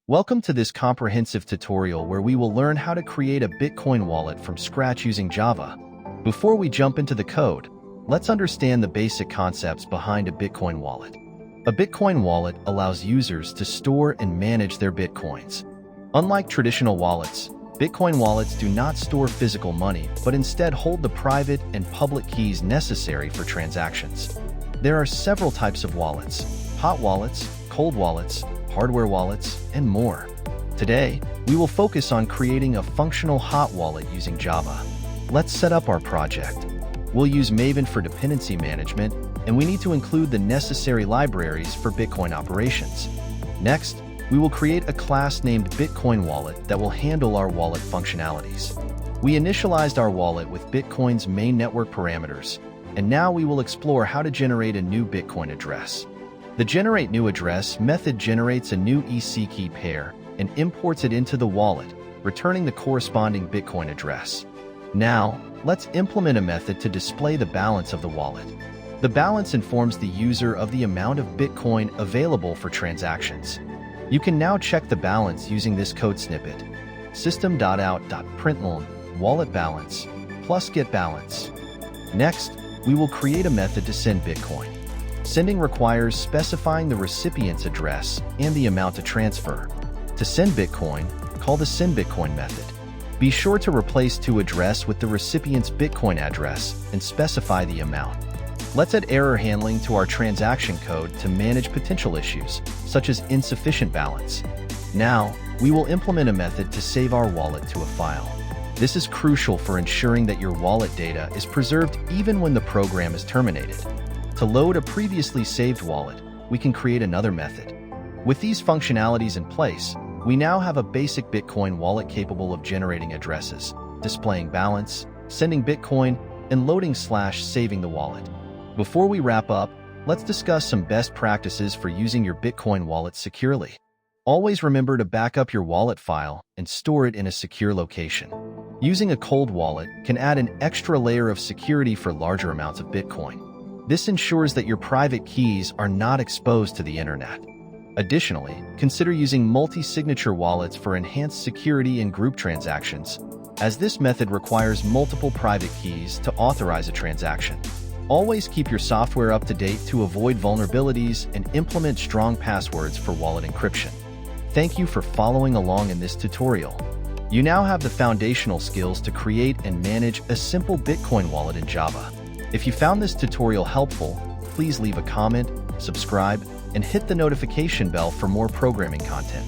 Welcome to this comprehensive tutorial where we will learn how to create a Bitcoin wallet from scratch using Java. Before we jump into the code, let's understand the basic concepts behind a Bitcoin wallet. A Bitcoin wallet allows users to store and manage their Bitcoins. Unlike traditional wallets, Bitcoin wallets do not store physical money, but instead hold the private and public keys necessary for transactions. There are several types of wallets: hot wallets, cold wallets, hardware wallets, and more. Today, we will focus on creating a functional hot wallet using Java. Let's set up our project. We'll use Maven for dependency management, and we need to include the necessary libraries for Bitcoin operations. Next, we will create a class named Bitcoin Wallet that will handle our wallet functionalities. We initialized our wallet with Bitcoin's main network parameters, and now we will explore how to generate a new Bitcoin address. The Generate New Address method generates a new EC key pair and imports it into the wallet, returning the corresponding Bitcoin address. Now, let's implement a method to display the balance of the wallet. The balance informs the user of the amount of Bitcoin available for transactions. You can now check the balance using this code snippet: system.out.println wallet balance plus get balance. Next, we will create a method to send Bitcoin. Sending requires specifying the recipient's address and the amount to transfer. To send Bitcoin, call the sendBitcoin method. Be sure to replace toAddress with the recipient's Bitcoin address and specify the amount. Let's add error handling to our transaction code to manage potential issues, such as insufficient balance. Now, we will implement a method to save our wallet to a file. This is crucial for ensuring that your wallet data is preserved even when the program is terminated. To load a previously saved wallet, we can create another method. With these functionalities in place, we now have a basic Bitcoin wallet capable of generating addresses, displaying balance, sending Bitcoin, and loading/saving the wallet. Before we wrap up, let's discuss some best practices for using your Bitcoin wallet securely. Always remember to back up your wallet file and store it in a secure location. Using a cold wallet can add an extra layer of security for larger amounts of Bitcoin. This ensures that your private keys are not exposed to the internet. Additionally, consider using multi-signature wallets for enhanced security in group transactions, as this method requires multiple private keys to authorize a transaction. Always keep your software up to date to avoid vulnerabilities and implement strong passwords for wallet encryption. Thank you for following along in this tutorial. You now have the foundational skills to create and manage a simple Bitcoin wallet in Java. If you found this tutorial helpful, please leave a comment, subscribe, and hit the notification bell for more programming content.